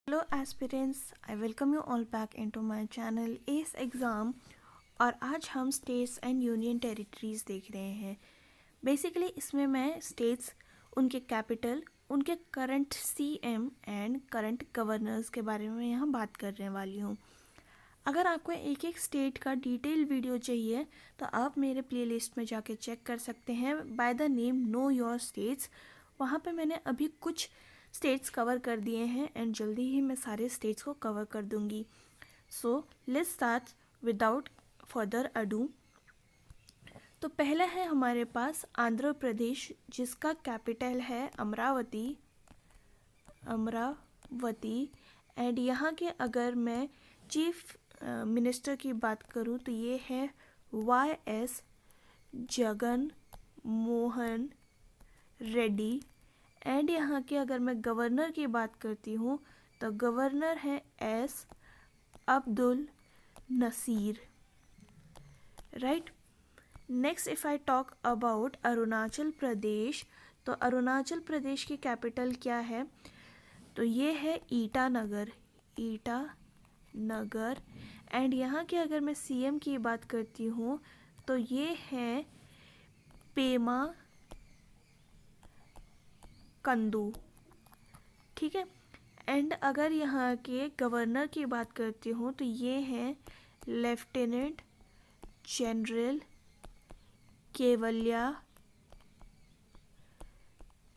Hello aspirants, I welcome you all back into my channel ACE exam. और आज हम states and union territories देख रहे हैं। बेसिकली इसमें मैं स्टेट्स, उनके कैपिटल, उनके current CM and current governors के बारे में यहाँ बात करने वाली हूँ। अगर आपको एक एक स्टेट का डिटेल वीडियो चाहिए तो आप मेरे प्लेलिस्ट में जाके चेक कर सकते हैं by the name know your states. वहाँ पे मैंने अभी कुछ स्टेट्स कवर कर दिए हैं एंड जल्दी ही मैं सारे स्टेट्स को कवर कर दूँगी। So let's start without further ado. तो पहला है हमारे पास आंध्र प्रदेश, जिसका कैपिटल है अमरावती। एंड यहाँ के अगर मैं चीफ मिनिस्टर की बात करूँ तो ये है YS जगन मोहन रेड्डी। एंड यहाँ के अगर मैं गवर्नर की बात करती हूँ तो गवर्नर है S Abdul Nazeer, right. Next if I talk about Arunachal Pradesh, तो अरुणाचल प्रदेश की कैपिटल क्या है? तो ये है ईटानगर। एंड यहाँ के अगर मैं सीएम की बात करती हूँ तो ये है पेमा कंदू, ठीक है। एंड अगर यहाँ के गवर्नर की बात करती हूँ तो ये हैं lieutenant general Kaivalya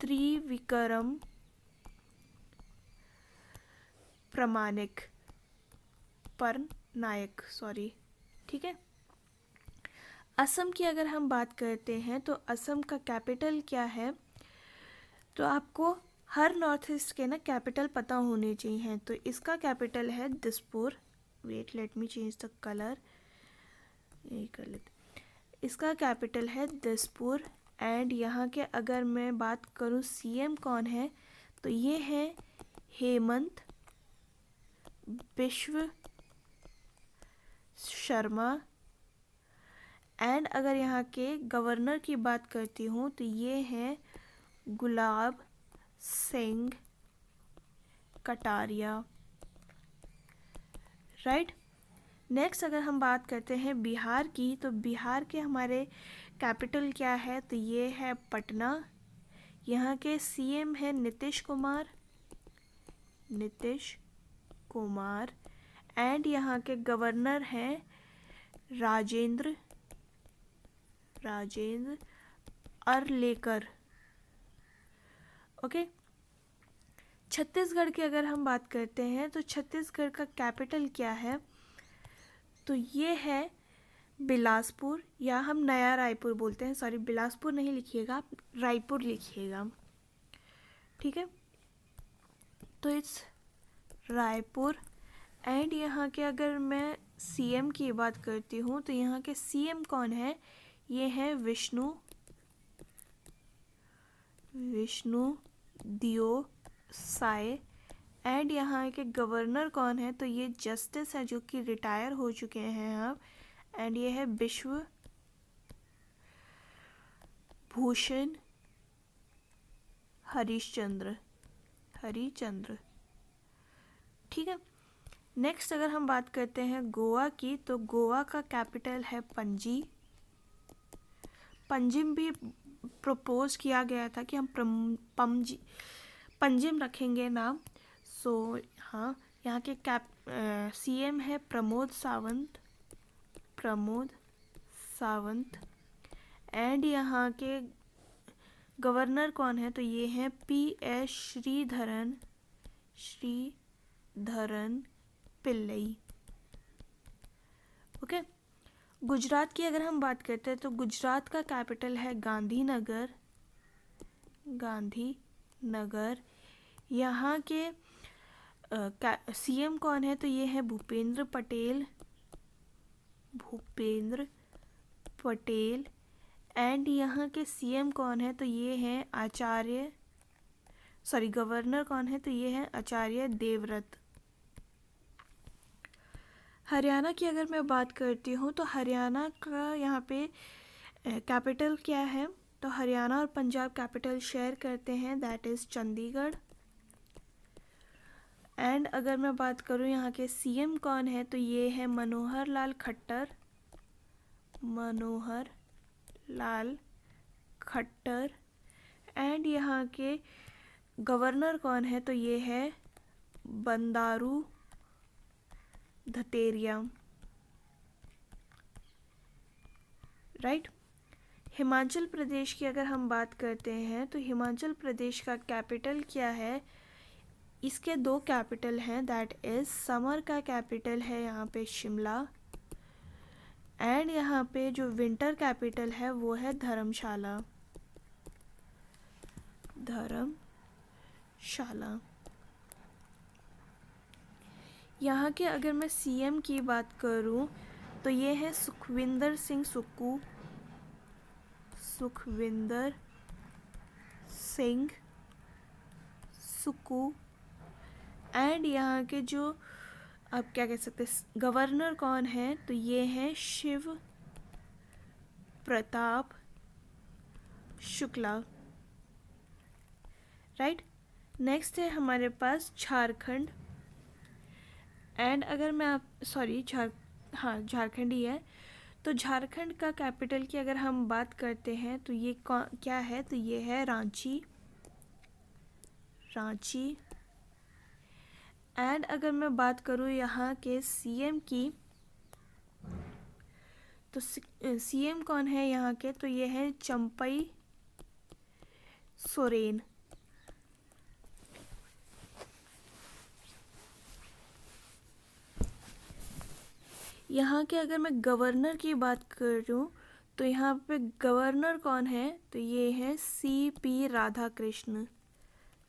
Trivikram Parnaik, sorry, ठीक है। असम की अगर हम बात करते हैं तो असम का कैपिटल क्या है? तो आपको हर नॉर्थ ईस्ट के ना कैपिटल पता होने चाहिए। तो इसका कैपिटल है Dispur. Wait, let me change the colour, यही कर लेते। इसका कैपिटल है दिसपुर। एंड यहाँ के अगर मैं बात करूँ सीएम कौन है तो ये है हेमंत बिश्व शर्मा। एंड अगर यहाँ के गवर्नर की बात करती हूँ तो ये है गुलाब सिंह कटारिया, राइट। नेक्स्ट अगर हम बात करते हैं बिहार की, तो बिहार के हमारे कैपिटल क्या है? तो ये है पटना। यहाँ के सीएम है नीतीश कुमार। एंड यहाँ के गवर्नर हैं राजेंद्र अरलेकर, ओके। छत्तीसगढ़ की अगर हम बात करते हैं तो छत्तीसगढ़ का कैपिटल क्या है? तो ये है बिलासपुर, या हम नया रायपुर बोलते हैं। सॉरी, बिलासपुर नहीं लिखिएगा, आप रायपुर लिखिएगा, ठीक है। तो इट्स रायपुर। एंड यहाँ के अगर मैं सीएम की बात करती हूँ तो यहाँ के सीएम कौन है? ये है विष्णु दियो साय। एंड यहाँ के गवर्नर कौन है? तो ये जस्टिस है जो कि रिटायर हो चुके हैं अब। एंड ये है विश्व भूषण हरिचंद्र, ठीक है। नेक्स्ट अगर हम बात करते हैं गोवा की, तो गोवा का कैपिटल है पणजी। पंजिम भी प्रपोज किया गया था कि हम पंजिम रखेंगे नाम। सो हाँ, यहाँ के सीएम है प्रमोद सावंत। एंड यहाँ के गवर्नर कौन है? तो ये हैं PS श्रीधरन पिल्लई, ओके। गुजरात की अगर हम बात करते हैं तो गुजरात का कैपिटल है गांधीनगर। यहाँ के सीएम कौन है? तो ये है भूपेंद्र पटेल। एंड यहाँ के सीएम कौन है? तो ये है गवर्नर कौन है? तो ये है आचार्य देवव्रत। हरियाणा की अगर मैं बात करती हूँ तो हरियाणा का यहाँ पे कैपिटल क्या है? तो हरियाणा और पंजाब कैपिटल शेयर करते हैं, दैट इज़ चंडीगढ़। एंड अगर मैं बात करूँ यहाँ के सीएम कौन है तो ये है मनोहर लाल खट्टर, मनोहर लाल खट्टर। एंड यहाँ के गवर्नर कौन है तो ये है बंदारू धतेरिया, राइट। हिमाचल प्रदेश की अगर हम बात करते हैं तो हिमाचल प्रदेश का कैपिटल क्या है, इसके दो कैपिटल हैं, दैट इज समर का कैपिटल है यहाँ पे शिमला, एंड यहाँ पे जो विंटर कैपिटल है वो है धर्मशाला, धर्मशाला। यहाँ के अगर मैं सीएम की बात करूँ तो ये है सुखविंदर सिंह सुक्खू, सुखविंदर सिंह सुक्खू। एंड यहाँ के जो आप क्या कह सकते हैं गवर्नर कौन है तो ये है शिव प्रताप शुक्ला, राइट। नेक्स्ट है हमारे पास झारखंड। एंड अगर मैं झारखंड ही है। तो झारखंड का कैपिटल की अगर हम बात करते हैं तो ये क्या है तो ये है रांची, रांची। एंड अगर मैं बात करूँ यहाँ के सीएम की तो सीएम कौन है यहाँ के तो ये है चंपई सोरेन। यहाँ के अगर मैं गवर्नर की बात करूँ तो यहाँ पे गवर्नर कौन है तो ये है सीपी राधाकृष्णन,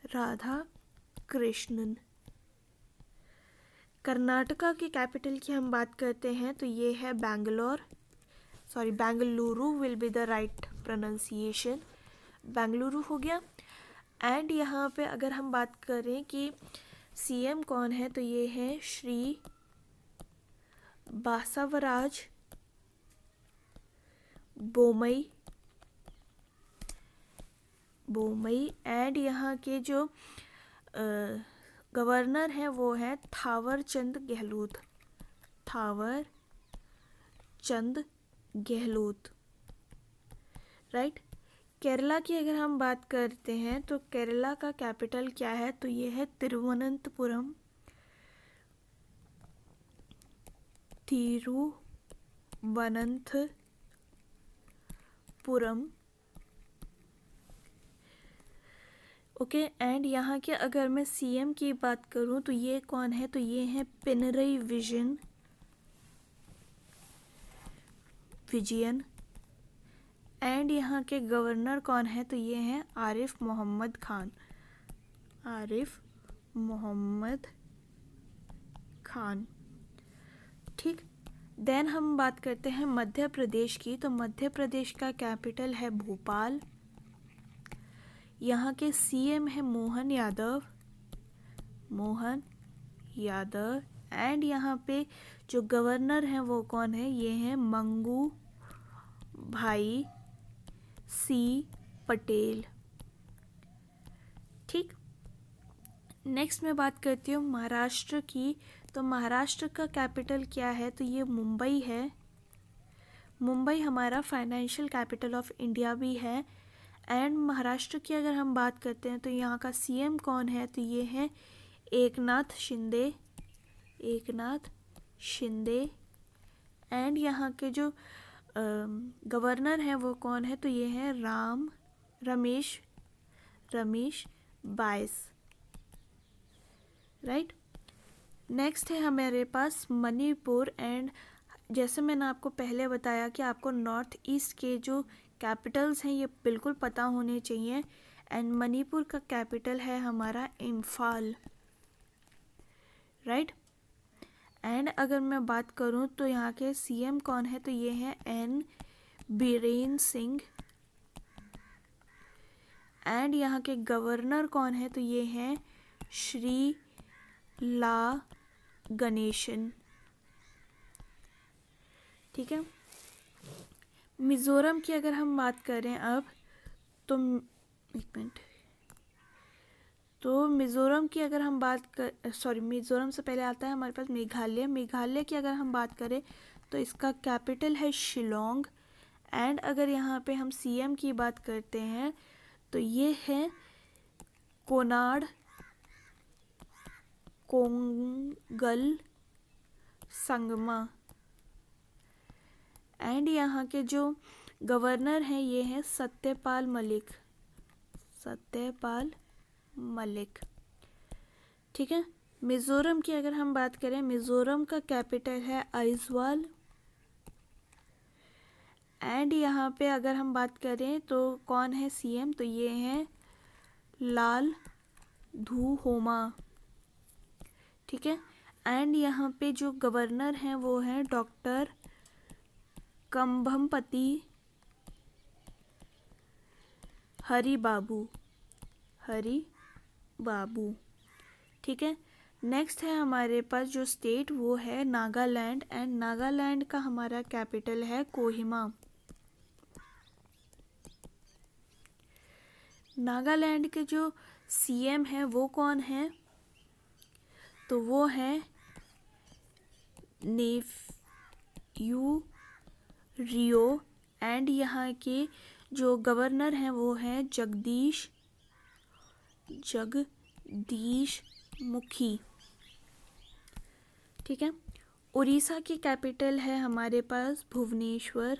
राधाकृष्णन। कर्नाटका की कैपिटल की हम बात करते हैं तो ये है Bengaluru will be the right pronunciation, Bengaluru हो गया। एंड यहाँ पे अगर हम बात करें कि सीएम कौन है तो ये है श्री बासवराज बोमई, एंड यहाँ के जो गवर्नर हैं वो है थावर चंद गहलोत, राइट। केरला की अगर हम बात करते हैं तो केरला का कैपिटल क्या है तो ये है तिरुवनंतपुरम, ओके। एंड यहाँ के अगर मैं सीएम की बात करूँ तो ये कौन है तो ये है पिनरई विजयन। एंड यहाँ के गवर्नर कौन है तो ये हैं आरिफ मोहम्मद खान, ठीक। देन हम बात करते हैं मध्य प्रदेश की। तो मध्य प्रदेश का कैपिटल है भोपाल, यहाँ के सीएम है मोहन यादव। एंड यहाँ पे जो गवर्नर हैं वो कौन है, ये हैं मंगू भाई सी पटेल, ठीक। नेक्स्ट मैं बात करती हूँ महाराष्ट्र की। तो महाराष्ट्र का कैपिटल क्या है तो ये मुंबई है, मुंबई हमारा फाइनेंशियल कैपिटल ऑफ इंडिया भी है। एंड महाराष्ट्र की अगर हम बात करते हैं तो यहाँ का सीएम कौन है तो ये है एकनाथ शिंदे। एंड यहाँ के जो गवर्नर हैं वो कौन है तो ये है रमेश बाइस, राइट। नेक्स्ट है हमारे पास मणिपुर। एंड जैसे मैंने आपको पहले बताया कि आपको नॉर्थ ईस्ट के जो कैपिटल्स हैं ये बिल्कुल पता होने चाहिए। एंड मणिपुर का कैपिटल है हमारा इम्फाल, राइट। एंड अगर मैं बात करूं तो यहाँ के सीएम कौन है तो ये है एन बीरेन सिंह। एंड यहाँ के गवर्नर कौन है तो ये हैं श्री ला गणेशन, ठीक है। मिज़ोरम की अगर हम बात करें अब तो एक मिनट, तो मिज़ोरम की अगर हम बात कर मिज़ोरम से पहले आता है हमारे पास मेघालय। मेघालय की अगर हम बात करें तो इसका कैपिटल है शिलोंग। एंड अगर यहाँ पे हम सीएम की बात करते हैं तो ये है कोनाड कोंगल संगमा। एंड यहाँ के जो गवर्नर हैं ये हैं सत्यपाल मलिक। ठीक है। मिज़ोरम की अगर हम बात करें, मिज़ोरम का कैपिटल है आइजवाल। एंड यहाँ पे अगर हम बात करें तो कौन है सीएम, तो ये हैं लाल धुहोमा। ठीक है। एंड यहाँ पे जो गवर्नर हैं वो हैं डॉक्टर कंभमपति हरि बाबू। ठीक है। नेक्स्ट है हमारे पास जो स्टेट वो है नागालैंड। एंड नागालैंड का हमारा कैपिटल है कोहिमा। नागालैंड के जो सीएम है वो कौन है, तो वो है नेफ्यू रियो। एंड यहाँ के जो गवर्नर हैं वो हैं जगदीश मुखी। ठीक है। उड़ीसा की कैपिटल है हमारे पास भुवनेश्वर।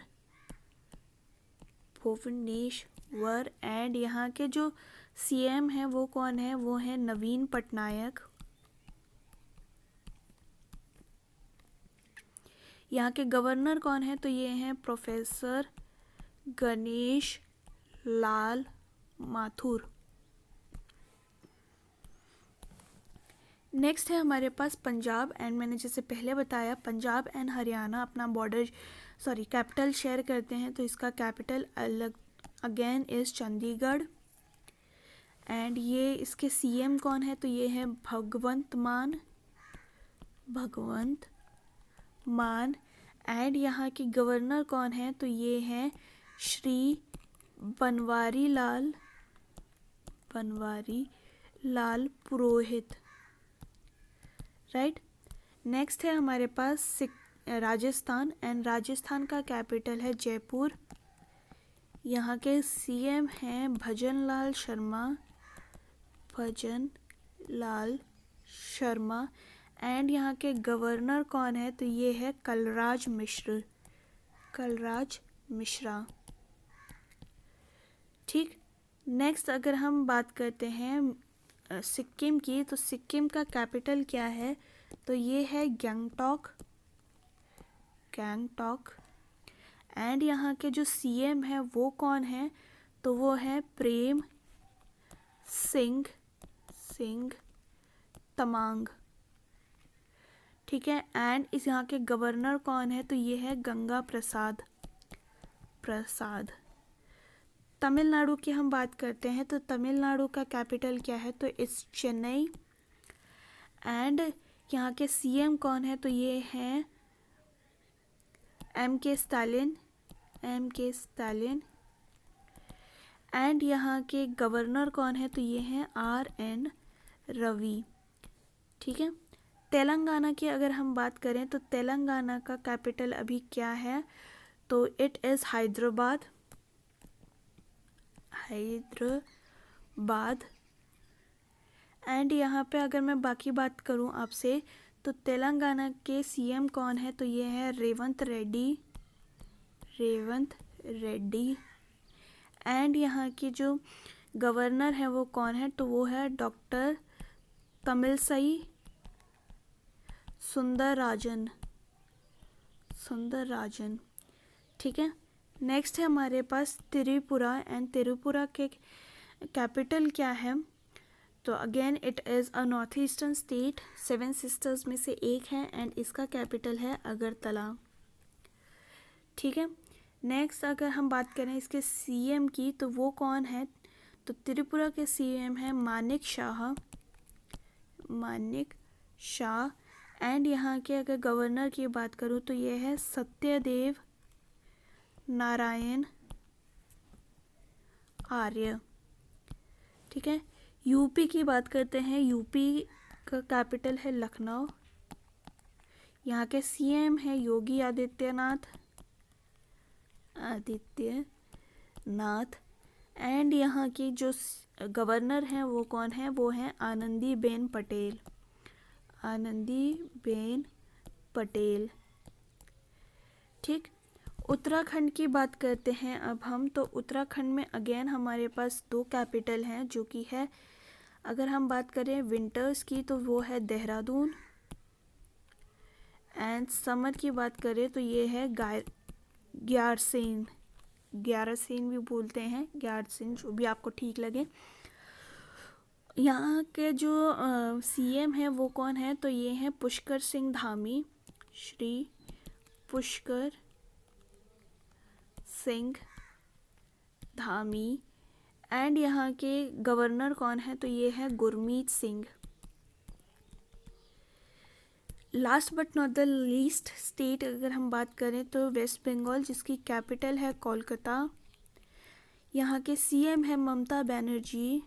एंड यहाँ के जो सीएम हैं वो कौन है, वो है नवीन पटनायक। यहाँ के गवर्नर कौन है, तो ये हैं प्रोफेसर गणेश लाल माथुर। नेक्स्ट है हमारे पास पंजाब। एंड मैंने जैसे पहले बताया पंजाब एंड हरियाणा अपना कैपिटल शेयर करते हैं। तो इसका कैपिटल अलग अगेन इज़ चंडीगढ़। एंड ये इसके सीएम कौन है, तो ये है भगवंत मान। एंड यहाँ के गवर्नर कौन है, तो ये हैं श्री बनवारी लाल पुरोहित। राइट। नेक्स्ट है हमारे पास राजस्थान। एंड राजस्थान का कैपिटल है जयपुर। यहाँ के सीएम हैं भजन लाल शर्मा। एंड यहाँ के गवर्नर कौन है, तो ये है कलराज मिश्रा। ठीक। नेक्स्ट अगर हम बात करते हैं सिक्किम की, तो सिक्किम का कैपिटल क्या है, तो ये है गैंगटॉक। एंड यहाँ के जो सीएम है वो कौन है, तो वो है प्रेम सिंह तमांग। ठीक है। एंड इस यहाँ के गवर्नर कौन है, तो ये है गंगा प्रसाद। तमिलनाडु की हम बात करते हैं तो तमिलनाडु का कैपिटल क्या है, तो इट्स चेन्नई। एंड यहाँ के सीएम कौन है, तो ये हैं एम के स्टालिन। एंड यहाँ के गवर्नर कौन है, तो ये हैं RN रवि। ठीक है। तेलंगाना की अगर हम बात करें तो तेलंगाना का कैपिटल अभी क्या है, तो इट इज़ हैदराबाद। एंड यहाँ पे अगर मैं बाकी बात करूँ आपसे, तो तेलंगाना के सीएम कौन है, तो ये है रेवंत रेड्डी। एंड यहाँ की जो गवर्नर है वो कौन है, तो वो है डॉक्टर तमिलसाई सुंदरराजन। ठीक है। नेक्स्ट है हमारे पास त्रिपुरा। एंड त्रिपुरा के कैपिटल क्या है, तो again it is a north eastern state. 7 sisters में से एक है। एंड इसका कैपिटल है अगरतला। ठीक है। नेक्स्ट अगर हम बात करें इसके सीएम की, तो वो कौन है, तो त्रिपुरा के सीएम है मानिक शाह। एंड यहाँ के अगर गवर्नर की बात करूँ तो ये है सत्यदेव नारायण आर्य। ठीक है। यूपी की बात करते हैं, यूपी का कैपिटल है लखनऊ। यहाँ के सीएम है योगी आदित्यनाथ। एंड यहाँ की जो गवर्नर हैं वो कौन है, वो हैं आनंदीबेन पटेल। ठीक। उत्तराखंड की बात करते हैं अब हम, तो उत्तराखंड में अगेन हमारे पास 2 कैपिटल हैं, जो कि है, अगर हम बात करें विंटर्स की तो वो है देहरादून, एंड समर की बात करें तो ये है ग्यारसेन भी बोलते हैं, ग्यारसेन, जो भी आपको ठीक लगे। यहाँ के जो सीएम है वो कौन है, तो ये हैं पुष्कर सिंह धामी, श्री पुष्कर सिंह धामी। एंड यहाँ के गवर्नर कौन है, तो ये है Gurmeet Singh. Last but not the least state अगर हम बात करें तो वेस्ट बंगाल, जिसकी कैपिटल है कोलकाता। यहाँ के सीएम है ममता बनर्जी,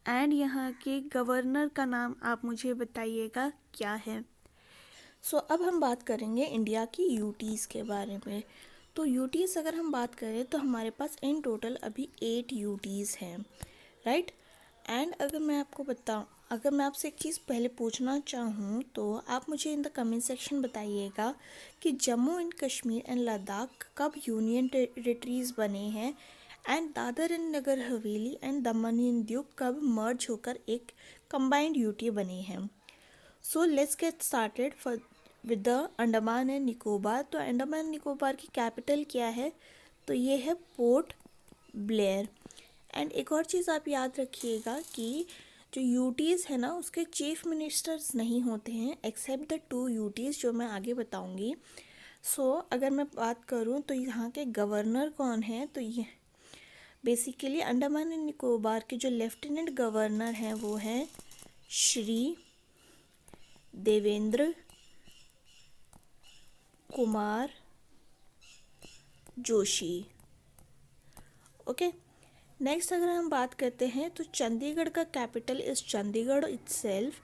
एंड यहाँ के गवर्नर का नाम आप मुझे बताइएगा क्या है। अब हम बात करेंगे इंडिया की यूटीज़ के बारे में। तो यूटीज़ अगर हम बात करें तो हमारे पास इन टोटल अभी 8 यूटीज़ हैं, राइट। एंड अगर मैं आपसे एक चीज़ पहले पूछना चाहूँ तो आप मुझे इन द कमेंट सेक्शन बताइएगा कि जम्मू एंड कश्मीर एंड लद्दाख कब यूनियन टेरिटरीज बने हैं, and Dadar and Nagar Haveli and Daman and Diu कब मर्ज होकर एक कंबाइंड यूटी बने हैं। So let's get started with the Andaman and Nicobar. तो अंडमान एंड निकोबार की कैपिटल क्या है, तो ये है पोर्ट ब्लेयर। एंड एक और चीज़ आप याद रखिएगा कि जो यूटीज़ है ना, उसके चीफ मिनिस्टर्स नहीं होते हैं एक्सेप्ट द 2 यूटीज़ जो मैं आगे बताऊंगी। अगर मैं बात करूं तो यहाँ के गवर्नर कौन है, तो ये बेसिकली अंडमान एंड निकोबार के जो लेफ्टिनेंट गवर्नर हैं वो हैं श्री देवेंद्र कुमार जोशी। ओके। नेक्स्ट अगर हम बात करते हैं तो चंडीगढ़ का capital is Chandigarh itself,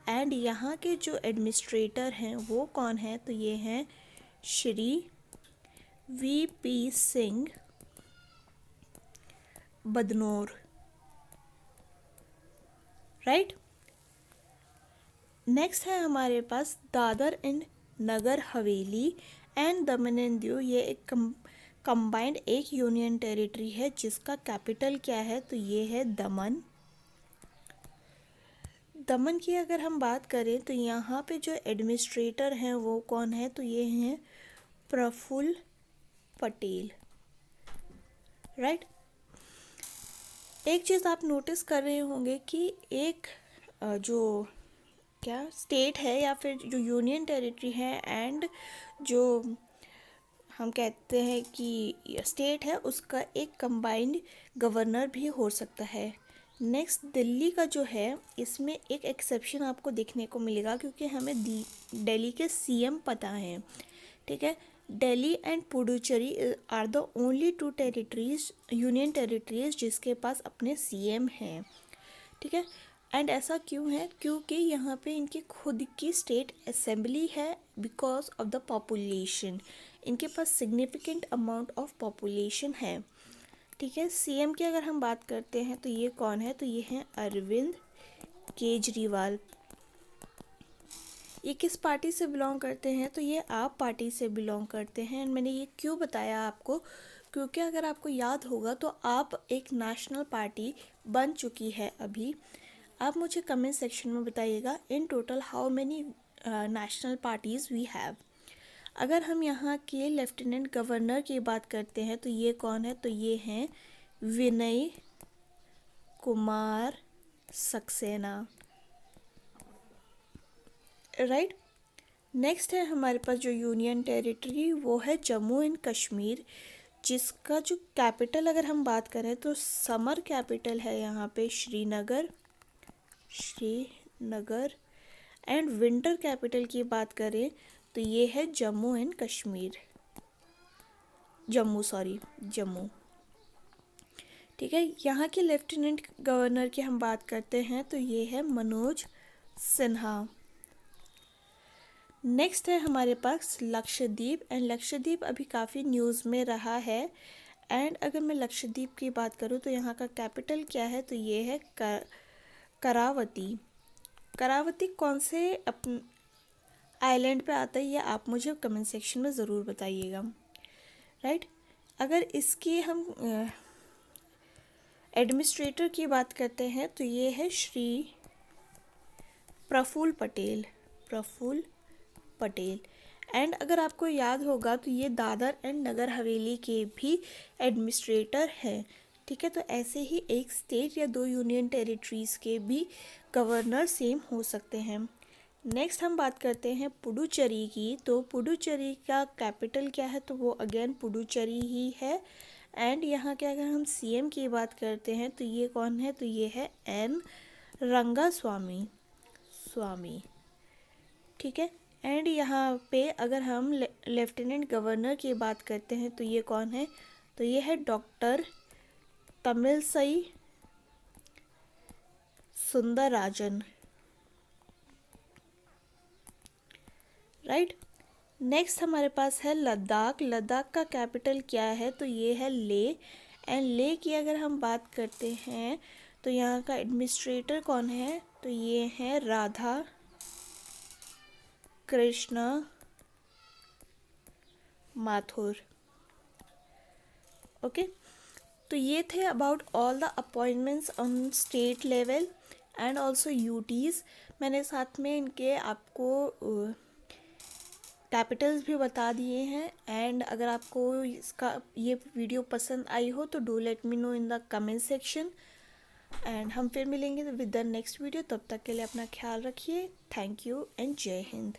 and यहाँ के जो एडमिनिस्ट्रेटर हैं वो कौन है, तो ये हैं Shri VP Singh Badnore, right. Next है हमारे पास Dadar and Nagar Haveli and Daman and Diu. ये एक कंबाइंड एक यूनियन टेरिटरी है जिसका कैपिटल क्या है, तो ये है दमन। दमन की अगर हम बात करें तो यहाँ पे जो एडमिनिस्ट्रेटर हैं वो कौन है, तो ये हैं प्रफुल्ल पटेल, राइट। एक चीज़ आप नोटिस कर रहे होंगे कि एक जो क्या स्टेट है या फिर जो यूनियन टेरिटरी है एंड जो हम कहते हैं कि स्टेट है, उसका एक कंबाइंड गवर्नर भी हो सकता है। नेक्स्ट दिल्ली का जो है, इसमें एक एक्सेप्शन आपको देखने को मिलेगा क्योंकि हमें दिल्ली के सीएम पता है, ठीक है। Delhi and Puducherry are the only 2 territories union territories जिसके पास अपने सीएम हैं, ठीक है। एंड ऐसा क्यों है, क्योंकि यहाँ पे इनकी खुद की स्टेट असेंबली है बिकॉज ऑफ द पॉपुलेशन। इनके पास सिग्निफिकेंट अमाउंट ऑफ पॉपुलेशन है, ठीक है। सीएम की अगर हम बात करते हैं तो ये कौन है, तो ये हैं अरविंद केजरीवाल। ये किस पार्टी से बिलोंग करते हैं, तो ये आप पार्टी से बिलोंग करते हैं। एंड मैंने ये क्यों बताया आपको, क्योंकि अगर आपको याद होगा तो आप एक नेशनल पार्टी बन चुकी है अभी। आप मुझे कमेंट सेक्शन में बताइएगा in total how many national parties we have. अगर हम यहाँ के लेफ्टिनेंट गवर्नर की बात करते हैं तो ये कौन है, तो ये हैं विनय कुमार सक्सेना, राइट। नेक्स्ट है हमारे पास जो यूनियन टेरिटरी वो है जम्मू एंड कश्मीर, जिसका जो कैपिटल अगर हम बात करें तो समर कैपिटल है यहाँ पे श्रीनगर, एंड विंटर कैपिटल की बात करें तो ये है जम्मू एंड कश्मीर, जम्मू, ठीक है, यहाँ के लेफ्टिनेंट गवर्नर की हम बात करते हैं तो ये है मनोज सिन्हा। नेक्स्ट है हमारे पास लक्षद्वीप, एंड लक्षद्वीप अभी काफ़ी न्यूज़ में रहा है। एंड अगर मैं लक्षद्वीप की बात करूँ तो यहाँ का कैपिटल क्या है, तो ये है करावती। करावती कौन से आइलैंड पे आता है, ये आप मुझे कमेंट सेक्शन में ज़रूर बताइएगा। राइट, अगर इसकी हम एडमिनिस्ट्रेटर की बात करते हैं तो ये है श्री प्रफुल्ल पटेल, प्रफुल्ल पटेल। एंड अगर आपको याद होगा तो ये दादर एंड नगर हवेली के भी एडमिनिस्ट्रेटर हैं। ठीक है, तो ऐसे ही एक स्टेट या 2 यूनियन टेरिटरीज़ के भी गवर्नर सेम हो सकते हैं। नेक्स्ट हम बात करते हैं पुडुचेरी की। तो पुडुचेरी का कैपिटल क्या है, तो वो अगेन पुडुचेरी ही है। एंड यहाँ के अगर हम सीएम की बात करते हैं तो ये कौन है, तो ये है एन रंगास्वामी स्वामी। ठीक है, एंड यहाँ पे अगर हम लेफ्टिनेंट गवर्नर की बात करते हैं तो ये कौन है, तो ये है doctor Tamilisai Soundararajan. Right, next हमारे पास है लद्दाख। लद्दाख का कैपिटल क्या है, तो ये है ले। एंड ले की अगर हम बात करते हैं तो यहाँ का एडमिनिस्ट्रेटर कौन है, तो ये है राधा कृष्णा माथुर। ओके, तो ये थे about all the appointments on state level and also UTs. मैंने साथ में इनके आपको कैपिटल्स भी बता दिए हैं। एंड अगर आपको इसका ये वीडियो पसंद आई हो तो do let me know in the comment section. And हम फिर मिलेंगे विद द नेक्स्ट वीडियो। तब तक के लिए अपना ख्याल रखिए। थैंक यू एंड जय हिंद।